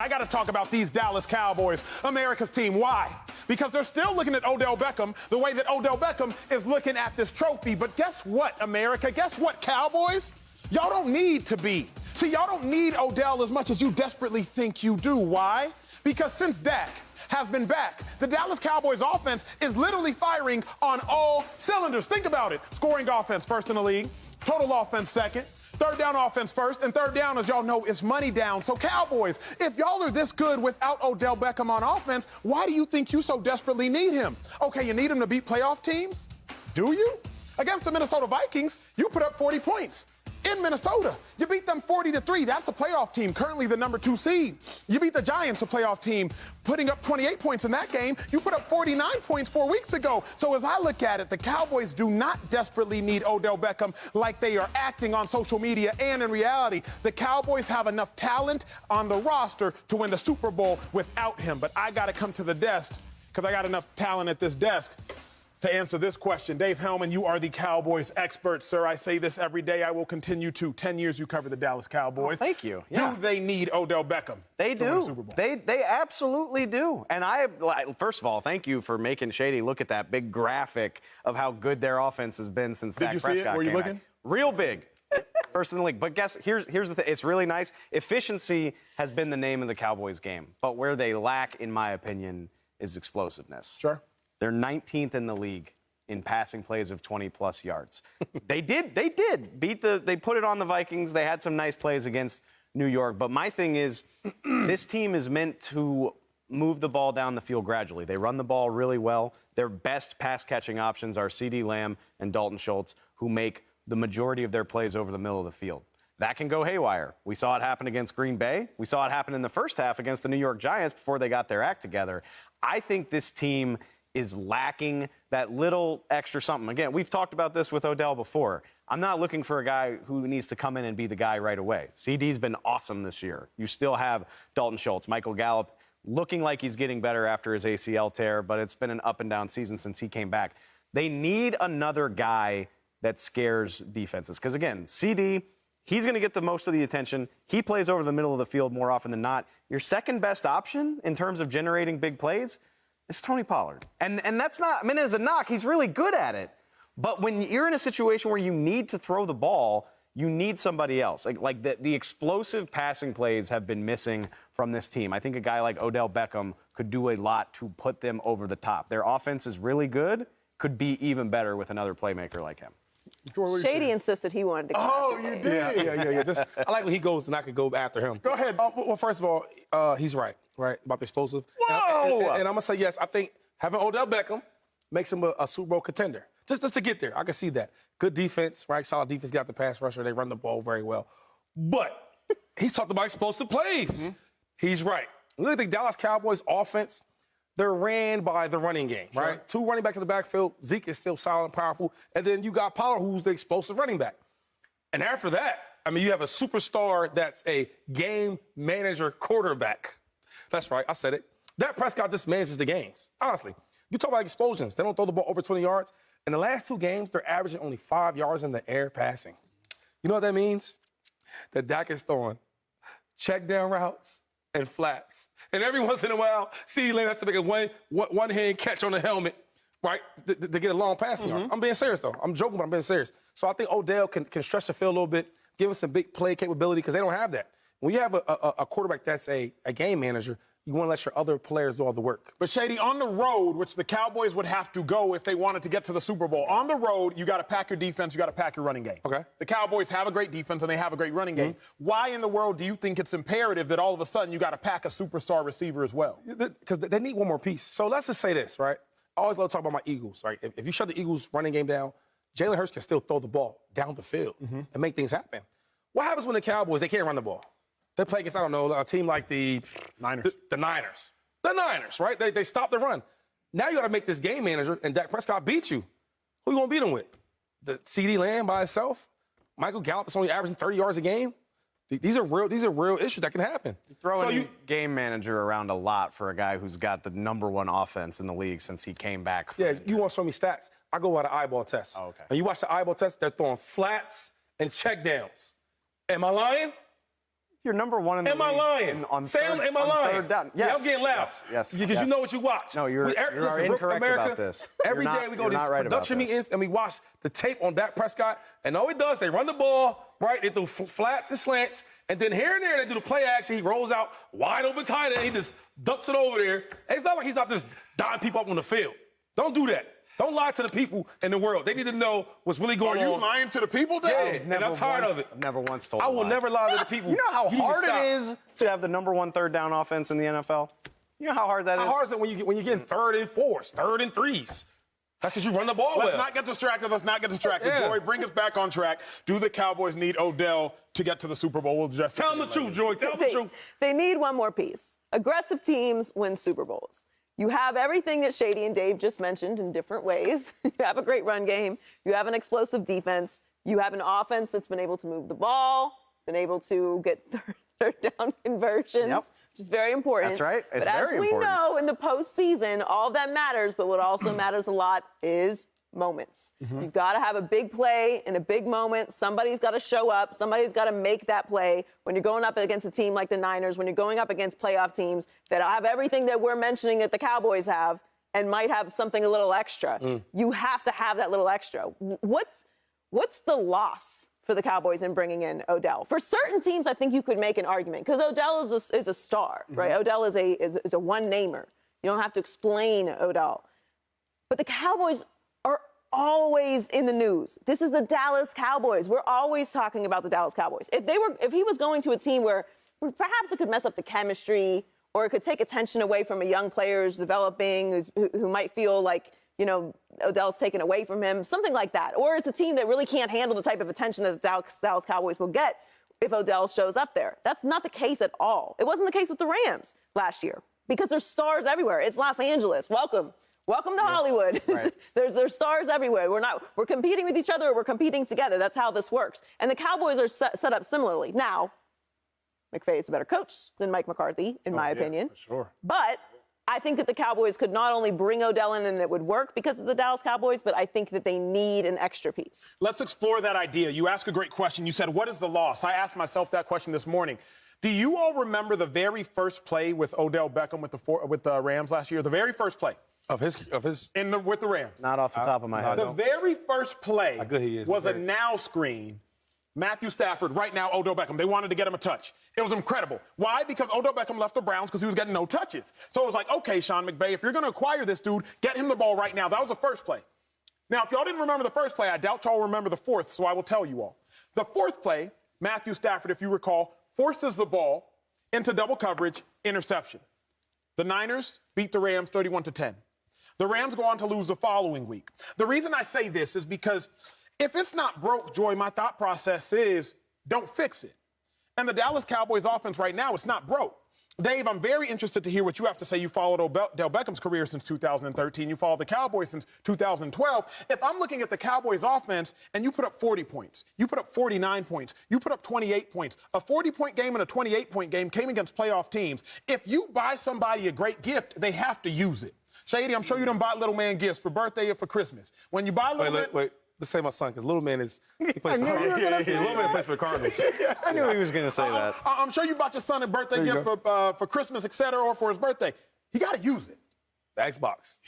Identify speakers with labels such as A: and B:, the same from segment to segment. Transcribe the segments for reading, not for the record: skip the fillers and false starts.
A: I got to talk about these Dallas Cowboys, America's team. Why? Because they're still looking at Odell Beckham the way that Odell Beckham is looking at this trophy. But guess what, America? Guess what, Cowboys? Y'all don't need to be. See, y'all don't need Odell as much as you desperately think you do. Why? Because since Dak has been back, the Dallas Cowboys offense is literally firing on all cylinders. Think about it. Scoring offense first in the league, total offense second, third down offense first, and third down, as y'all know, is money down. So Cowboys, if y'all are this good without Odell Beckham on offense, why do you think you so desperately need him? Okay, you need him to beat playoff teams? Do you? Against the Minnesota Vikings, you put up 40 points. In Minnesota, you beat them 40-3. That's a playoff team, currently the number 2 seed. You beat the Giants, a playoff team, putting up 28 points in that game. You put up 49 points 4 weeks ago. So as I look at it, the Cowboys do not desperately need Odell Beckham like they are acting on social media and in reality. The Cowboys have enough talent on the roster to win the Super Bowl without him. But I got to come to the desk because I got enough talent at this desk to answer this question. Dave Helman, you are the Cowboys expert, sir. I say this every day. I will continue to. 10 years you cover the Dallas Cowboys.
B: Oh, thank you. Yeah.
A: Do they need Odell Beckham?
B: They
A: to win the
B: do.
A: Super Bowl?
B: They absolutely do. And first of all, thank you for making Shady look at that big graphic of how good their offense has been since Dak Prescott came back.
A: Were you looking?
B: Real big. First in the league. But here's the thing. It's really nice. Efficiency has been the name of the Cowboys game. But where they lack, in my opinion, is explosiveness.
A: Sure.
B: They're 19th in the league in passing plays of 20-plus yards. They put it on the Vikings. They had some nice plays against New York. But my thing is, this team is meant to move the ball down the field gradually. They run the ball really well. Their best pass-catching options are CeeDee Lamb and Dalton Schultz, who make the majority of their plays over the middle of the field. That can go haywire. We saw it happen against Green Bay. We saw it happen in the first half against the New York Giants before they got their act together. I think this team is lacking that little extra something. Again, we've talked about this with Odell before. I'm not looking for a guy who needs to come in and be the guy right away. CD's been awesome this year. You still have Dalton Schultz, Michael Gallup, looking like he's getting better after his ACL tear, but it's been an up-and-down season since he came back. They need another guy that scares defenses. Because, again, CD, he's going to get the most of the attention. He plays over the middle of the field more often than not. Your second-best option in terms of generating big plays is Tony Pollard. And that's not, I mean, as a knock, he's really good at it. But when you're in a situation where you need to throw the ball, you need somebody else. Like the explosive passing plays have been missing from this team. I think a guy like Odell Beckham could do a lot to put them over the top. Their offense is really good, could be even better with another playmaker like him.
C: Shady insisted he wanted to come.
A: Oh, you did?
D: Yeah. I like when he goes and I could go after him.
A: Go ahead.
D: Well, first of all, he's right, about the explosive.
B: Whoa!
D: And I'm going to say yes. I think having Odell Beckham makes him a Super Bowl contender. Just to get there. I can see that. Good defense, right? Solid defense, got the pass rusher. They run the ball very well. But he's talked about explosive plays. Mm-hmm. He's right. Look at the Dallas Cowboys offense. They're ran by the running game, right? Sure. 2 running backs in the backfield. Zeke is still solid and powerful. And then you got Pollard, who's the explosive running back. And after that, I mean, you have a superstar that's a game manager quarterback. That's right, I said it. Dak Prescott just manages the games. Honestly, you talk about explosions. They don't throw the ball over 20 yards. In the last 2 games, they're averaging only 5 yards in the air passing. You know what that means? That Dak is throwing check down routes and flats. And every once in a while, CeeDee Lamb has to make a one-hand catch on the helmet, right, to get a long passing yard. I'm being serious, though. I'm joking, but I'm being serious. So I think Odell can stretch the field a little bit, give us some big play capability, because they don't have that. When you have a quarterback that's a game manager, you want to let your other players do all the work.
A: But, Shady, on the road, which the Cowboys would have to go if they wanted to get to the Super Bowl, on the road, you got to pack your defense, you got to pack your running game. Okay. The Cowboys have a great defense and they have a great running game. Why in the world do you think it's imperative that all of a sudden you got to pack a superstar receiver as well?
D: Because they need one more piece. So let's just say this, right? I always love to talk about my Eagles, right? If you shut the Eagles' running game down, Jalen Hurts can still throw the ball down the field and make things happen. What happens when the Cowboys, they can't run the ball? They play against, I don't know, a team like the
A: Niners.
D: The Niners. The Niners, right? They stop the run. Now you got to make this game manager, and Dak Prescott beat you. Who you going to beat him with? The CeeDee Lamb by itself? Michael Gallup is only averaging 30 yards a game? These are real issues that can happen.
B: You're throwing game manager around a lot for a guy who's got the #1 offense in the league since he came back.
D: Yeah, you want to show me stats? I go by the eyeball test.
B: Oh, okay.
D: And you watch the eyeball test, they're throwing flats and check downs. Am I lying?
B: You're number one in the
D: Am I
B: league
D: lying?
B: on
D: Sam,
B: third,
D: am I
B: on
D: lying?
B: third down.
D: Yeah,
B: Yes.
D: I'm getting loud.
B: Yes.
D: Because you know what you watch.
B: No, you are incorrect about this.
D: Every
B: You're not-
D: day we go
B: you're
D: to these
B: not right about
D: production
B: this.
D: meetings and we watch the tape on Dak Prescott, and all he does, they run the ball, right? They do flats and slants, and then here and there they do the play action. He rolls out wide open tight end. He just dumps it over there. And it's not like he's out just dotting people up on the field. Don't do that. Don't lie to the people in the world. They need to know what's really going on.
A: Are you lying to the people, Dave?
D: Yeah, and I'm tired of it.
B: Never once told
D: I
B: a
D: will
B: lie.
D: never lie to the people.
B: You know how
D: need to
B: hard
D: stop.
B: it is to have the number one third down offense in the NFL? You know how hard that is?
D: How hard is it when you're getting third and fours, third and threes? That's because you run the ball
A: Let's
D: well.
A: not get distracted. Let's not get distracted.
D: Yeah.
A: Joy, bring us back on track. Do the Cowboys need Odell to get to the Super Bowl? We'll address
D: Tell them the truth, Joy. Tell them the truth.
C: They need one more piece. Aggressive teams win Super Bowls. You have everything that Shady and Dave just mentioned in different ways. You have a great run game. You have an explosive defense. You have an offense that's been able to move the ball, been able to get third down conversions, which is very important.
B: That's right. It's
C: but as
B: very
C: we
B: important.
C: know, in the postseason, all that matters, but what also matters a lot is moments. You've got to have a big play in a big moment. Somebody's got to show up. Somebody's got to make that play. When you're going up against a team like the Niners, when you're going up against playoff teams that have everything that we're mentioning that the Cowboys have and might have something a little extra, you have to have that little extra. What's the loss for the Cowboys in bringing in Odell? For certain teams, I think you could make an argument because Odell is a star, right? Odell is a one-namer. You don't have to explain Odell. But the Cowboys are always in the news. This is the Dallas Cowboys. We're always talking about the Dallas Cowboys. If he was going to a team where perhaps it could mess up the chemistry or it could take attention away from a young player who's developing, who might feel like, you know, Odell's taken away from him, something like that. Or it's a team that really can't handle the type of attention that the Dallas Cowboys will get if Odell shows up there. That's not the case at all. It wasn't the case with the Rams last year because there's stars everywhere. It's Los Angeles. Welcome to Hollywood.
B: Right.
C: There's stars everywhere. We're competing with each other or we're competing together. That's how this works. And the Cowboys are set up similarly. Now, McVay is a better coach than Mike McCarthy, in my opinion.
D: For sure.
C: But I think that the Cowboys could not only bring Odell in and it would work because of the Dallas Cowboys, but I think that they need an extra piece.
A: Let's explore that idea. You asked a great question. You said, what is the loss? I asked myself that question this morning. Do you all remember the very first play with Odell Beckham with the Rams last year? The very first play.
D: Of his
A: With the Rams.
B: Not off the top of my head.
A: The very first play
D: How good he is.
A: was a now screen. Matthew Stafford, right now, Odell Beckham. They wanted to get him a touch. It was incredible. Why? Because Odell Beckham left the Browns because he was getting no touches. So it was like, okay, Sean McVay, if you're going to acquire this dude, get him the ball right now. That was the first play. Now, if y'all didn't remember the first play, I doubt y'all remember the fourth, so I will tell you all. The fourth play, Matthew Stafford, if you recall, forces the ball into double coverage, interception. The Niners beat the Rams 31-10. The Rams go on to lose the following week. The reason I say this is because if it's not broke, Joy, my thought process is don't fix it. And the Dallas Cowboys offense right now, it's not broke. Dave, I'm very interested to hear what you have to say. You followed Odell Beckham's career since 2013. You followed the Cowboys since 2012. If I'm looking at the Cowboys offense and you put up 40 points, you put up 49 points, you put up 28 points, a 40-point game and a 28-point game came against playoff teams. If you buy somebody a great gift, they have to use it. Shady, I'm sure you done bought little man gifts for birthday or for Christmas. When you buy little man...
D: Wait. Let's say my son, because little man he plays for the Cardinals. Little man plays for the Cardinals.
B: I knew he was going to say that.
A: I'm sure you bought your son a birthday gift for Christmas, et cetera, or for his birthday. He got to use it.
D: The Xbox.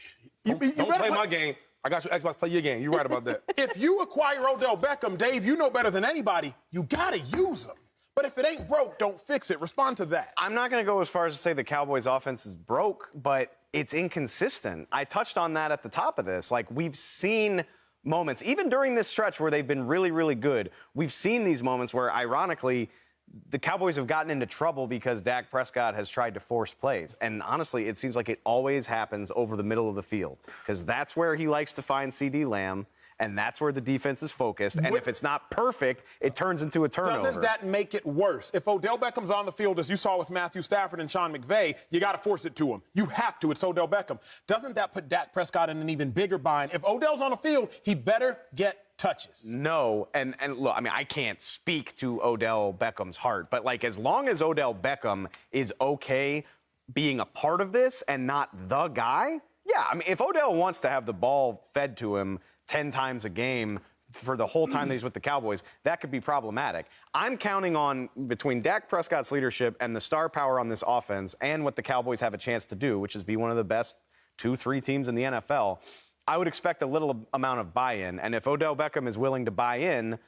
A: You
D: Don't play my game. I got your Xbox. Play your game. You're right about that.
A: If you acquire Odell Beckham, Dave, you know better than anybody. You got to use him. But if it ain't broke, don't fix it. Respond to that.
B: I'm not going to go as far as to say the Cowboys' offense is broke, but it's inconsistent. I touched on that at the top of this. Like, we've seen moments, even during this stretch where they've been really, really good, we've seen these moments where, ironically, the Cowboys have gotten into trouble because Dak Prescott has tried to force plays. And honestly, it seems like it always happens over the middle of the field because that's where he likes to find CD Lamb. And that's where the defense is focused. And if it's not perfect, it turns into a turnover.
A: Doesn't that make it worse? If Odell Beckham's on the field, as you saw with Matthew Stafford and Sean McVay, you got to force it to him. You have to. It's Odell Beckham. Doesn't that put Dak Prescott in an even bigger bind? If Odell's on the field, he better get touches.
B: No, and look, I mean, I can't speak to Odell Beckham's heart, but, like, as long as Odell Beckham is okay being a part of this and not the guy, yeah, I mean, if Odell wants to have the ball fed to him 10 times a game, for the whole time that he's with the Cowboys, that could be problematic. I'm counting on, between Dak Prescott's leadership and the star power on this offense and what the Cowboys have a chance to do, which is be one of the best 2-3 teams in the NFL, I would expect a little amount of buy-in. And if Odell Beckham is willing to buy in,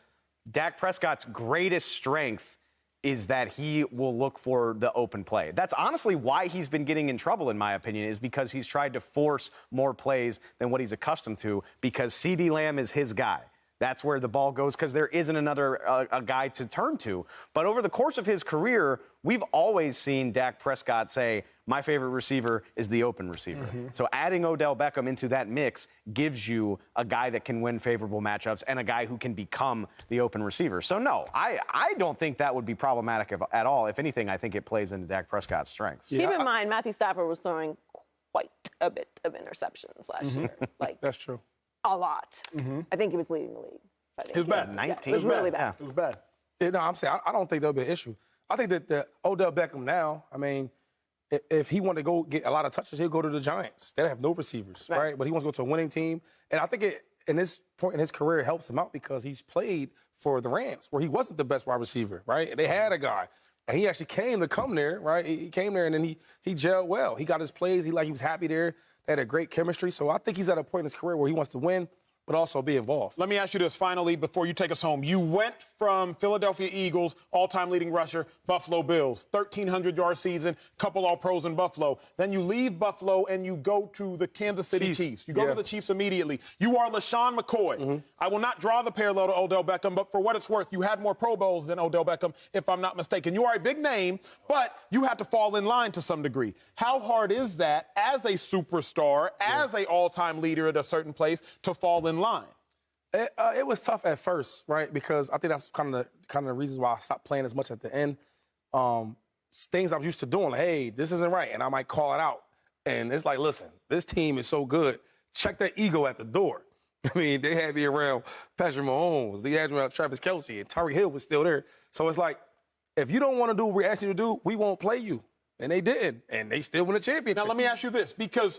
B: Dak Prescott's greatest strength is that he will look for the open play. That's honestly why he's been getting in trouble, in my opinion, is because he's tried to force more plays than what he's accustomed to, because CeeDee Lamb is his guy. That's where the ball goes because there isn't another a guy to turn to. But over the course of his career, we've always seen Dak Prescott say, my favorite receiver is the open receiver. So adding Odell Beckham into that mix gives you a guy that can win favorable matchups and a guy who can become the open receiver. So, no, I don't think that would be problematic at all. If anything, I think it plays into Dak Prescott's strengths.
C: Keep in mind, Matthew Stafford was throwing quite a bit of interceptions last year. Like,
D: That's true.
C: a lot. I think he was leading the league.
A: It was bad.
B: 19.
C: It was really bad.
A: It was bad.
D: Yeah, no, I'm saying I don't think there'll be an issue. I think that the Odell Beckham now, I mean, if he wanted to go get a lot of touches, he'll go to the Giants. They have no receivers, right? But he wants to go to a winning team. And I think in this point in his career, it helps him out because he's played for the Rams, where he wasn't the best wide receiver, right? They had a guy. And he actually came there, right? He came there, and then he gelled well. He got his plays. He was happy there. They had a great chemistry. So I think he's at a point in his career where he wants to win, but also be involved.
A: Let me ask you this finally before you take us home. You went from Philadelphia Eagles, all-time leading rusher, Buffalo Bills, 1,300-yard season, couple All-Pros in Buffalo. Then you leave Buffalo and you go to the Kansas City Chiefs. You go to the Chiefs immediately. You are LeSean McCoy. I will not draw the parallel to Odell Beckham, but for what it's worth, you had more Pro Bowls than Odell Beckham, if I'm not mistaken. You are a big name, but you had to fall in line to some degree. How hard is that as a superstar, as an all-time leader at a certain place, to fall in line?
D: It was tough at first, right? Because I think that's kind of the reasons why I stopped playing as much at the end. Things I was used to doing, like, hey, this isn't right, and I might call it out. And it's like, listen, this team is so good. Check that ego at the door. I mean, they had me around Patrick Mahomes. They had me around Travis Kelce, and Tyreek Hill was still there. So it's like, if you don't want to do what we asked you to do, we won't play you. And they didn't, and they still won a championship.
A: Now, let me ask you this, because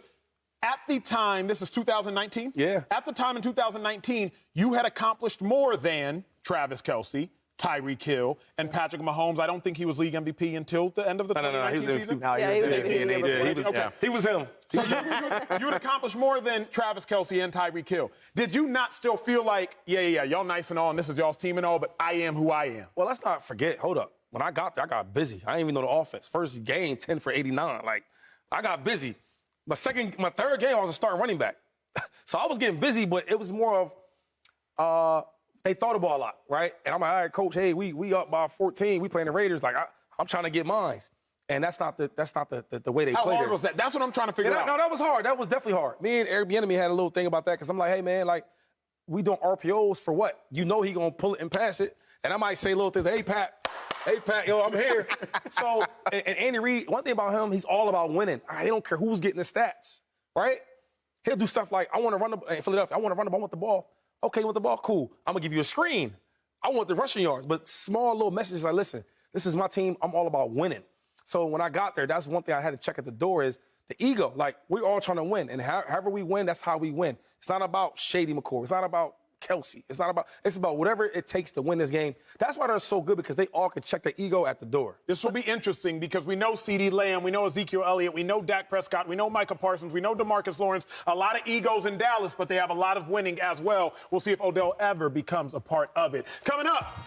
A: at the time, this is 2019?
D: Yeah.
A: At the time in 2019, you had accomplished more than Travis Kelce, Tyreek Hill, and Patrick Mahomes. I don't think he was league MVP until the end of the 2019 season.
D: He was him.
A: So you had accomplished more than Travis Kelce and Tyreek Hill. Did you not still feel like, yeah, y'all nice and all, and this is y'all's team and all, but I am who I am?
D: Well, let's not forget, hold up. When I got there, I got busy. I didn't even know the offense. First game, 10 for 89. Like, I got busy. My third game, I was a starting running back. So I was getting busy, but it was more of they thought about a lot, right? And I'm like, all right, coach, hey, we up by 14. We playing the Raiders. Like, I'm trying to get mine. And that's not the way they play.
A: How hard
D: there.
A: was that? That's what I'm trying to figure out.
D: No, that was hard. That was definitely hard. Me and Eric Bieniemy had a little thing about that because I'm like, hey, man, like, we doing RPOs for what? You know he going to pull it and pass it. And I might say little things, hey, Pat, yo, I'm here. So, and Andy Reid, one thing about him, he's all about winning. He don't care who's getting the stats, right? He'll do stuff like, I want to run in Philadelphia, I want to run the ball, I want the ball. Okay, you want the ball? Cool. I'm going to give you a screen. I want the rushing yards. But small little messages like, listen, this is my team. I'm all about winning. So when I got there, that's one thing I had to check at the door is the ego. Like, we're all trying to win. And however we win, that's how we win. It's not about Shady McCoy. It's not about Kelce. It's about whatever it takes to win this game. That's why they're so good, because they all can check the ego at the door.
A: This will be interesting because we know CeeDee Lamb, we know Ezekiel Elliott, we know Dak Prescott, we know Micah Parsons, we know DeMarcus Lawrence. A lot of egos in Dallas, but they have a lot of winning as well. We'll see if Odell ever becomes a part of it. Coming up.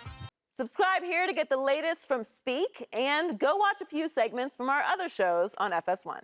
C: Subscribe here to get the latest from Speak, and go watch a few segments from our other shows on FS1.